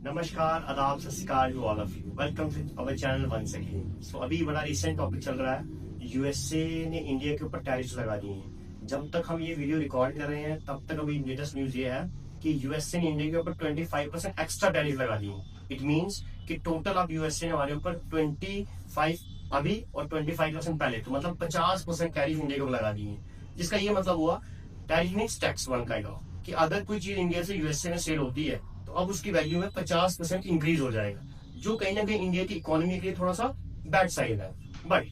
नमस्कार, आदाब, सत श्री अकाल to all of you. Welcome to our channel once again. So अभी बड़ा रिसेंट टॉपिक चल रहा है। यूएसए ने इंडिया के ऊपर टैरिफ्स लगा दिए हैं। जब तक हम ये वीडियो रिकॉर्ड कर रहे हैं तब तक अभी लेटेस्ट न्यूज ये है कि यूएसए ने इंडिया के ऊपर 25% एक्स्ट्रा टैरिफ लगा दिए हैं। इट मीन्स कि टोटल अब यूएसए ने हमारे ऊपर 25 अभी और 25% पहले, तो मतलब 50% टैरिफ इंडिया के ऊपर लगा दिए हैं। जिसका ये मतलब हुआ tariff means tax one kind of, कि अगर कोई चीज इंडिया से यूएसए में सेल होती है तो अब उसकी वैल्यू में 50% इंक्रीज हो जाएगा, जो कहीं ना कहीं इंडिया की इकोनॉमी के लिए थोड़ा सा बैड साइड है। बट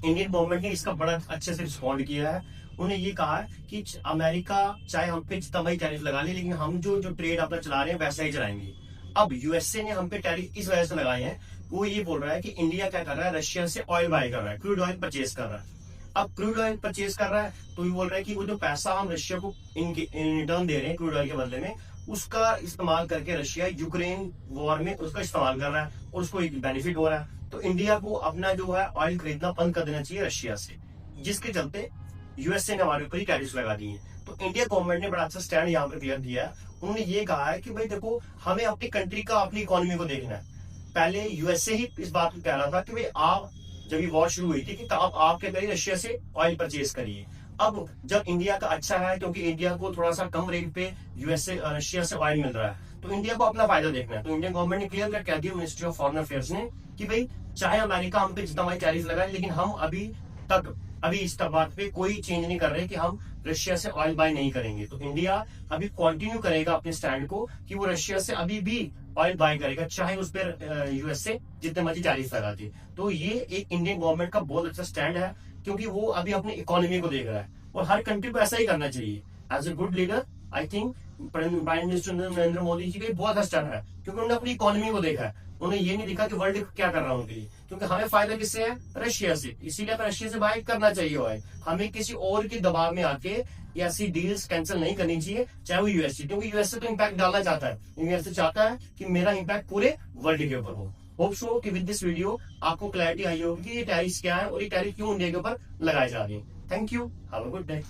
इंडियन गवर्नमेंट ने इसका बड़ा अच्छे से रिस्पॉन्ड किया है। उन्हें ये कहा है कि अमेरिका चाहे हम पे जितना भाई टैरिफ लगा ले, लेकिन हम जो जो ट्रेड अपना चला रहे हैं वैसा ही चलाएंगे। अब यूएसए ने हम पे टैरिफ इस वजह से लगाए हैं, वो ये बोल रहा है कि इंडिया क्या कर रहा है, रशिया से ऑयल बाय कर रहा है, क्रूड ऑयल परचेज कर रहा है। अब क्रूड ऑयल परचेज कर रहा है तो ये बोल रहा है कि वो जो पैसा हम रशिया को इन रिटर्न दे रहे हैं क्रूड ऑयल के बदले में, उसका इस्तेमाल करके रशिया यूक्रेन वॉर में उसका इस्तेमाल कर रहा है और उसको एक बेनिफिट हो रहा है। तो इंडिया को अपना जो है ऑयल खरीदना बंद कर देना चाहिए रशिया से, जिसके चलते यूएसए ने हमारे ऊपर ही टैरिफ लगा दी है। तो इंडिया गवर्नमेंट ने बड़ा अच्छा स्टैंड यहाँ पे क्लियर दिया है। उन्होंने ये कहा है कि भाई देखो, हमें अपनी कंट्री का, अपनी इकोनॉमी को देखना है। पहले यूएसए ही इस बात को कह रहा था कि भाई आप, जब ये वॉर शुरू हुई थी, कि आप क्या करिए, रशिया से ऑयल परचेज करिए। अब जब इंडिया का अच्छा है, क्योंकि इंडिया को थोड़ा सा कम रेट पे यूएसए रशिया से ऑयल मिल रहा है, तो इंडिया को अपना फायदा देखना है। तो इंडियन गवर्नमेंट ने क्लियर कट कह दिया, मिनिस्ट्री ऑफ फॉरेन अफेयर्स ने, कि भाई चाहे अमेरिका हम पे जितना हमारी टैरिफ लगाए, लेकिन हम अभी इस बात पे कोई चेंज नहीं कर रहे कि हम रशिया से ऑयल बाय नहीं करेंगे। तो इंडिया अभी कंटिन्यू करेगा अपने स्टैंड को कि वो रशिया से अभी भी ऑयल बाय करेगा, चाहे उस पर यूएसए जितने मर्जी टैरिफ लगा दे। तो ये एक इंडियन गवर्नमेंट का बहुत अच्छा स्टैंड है, क्योंकि वो अभी अपनी इकोनॉमी को देख रहा है और हर कंट्री को ऐसा ही करना चाहिए। As a good leader I think prime minister Narendra Modi ji का बहुत अच्छा स्टैंड है, क्योंकि उन्होंने अपनी इकोनॉमी को देखा है। उन्हें ये नहीं दिखा कि वर्ल्ड क्या कर रहा है उनके लिए, क्योंकि हमें फायदा किससे है, रशिया से। इसीलिए हमें रशिया से बाय करना चाहिए ऑयल। हमें किसी और के दबाव में आके ऐसी डील्स कैंसिल नहीं करनी चाहिए, चाहे वो यूएसए, क्योंकि यूएसए तो इम्पैक्ट डालना चाहता है। यूएसए चाहता है कि मेरा इम्पैक्ट पूरे वर्ल्ड के ऊपर हो। होप सो कि विद दिस वीडियो आपको क्लैरिटी आई होगी कि ये टैरिफ क्या है और ये टैरिफ क्यों इंडिया के ऊपर लगाए जा रहे हैं। Thank you, have a good day.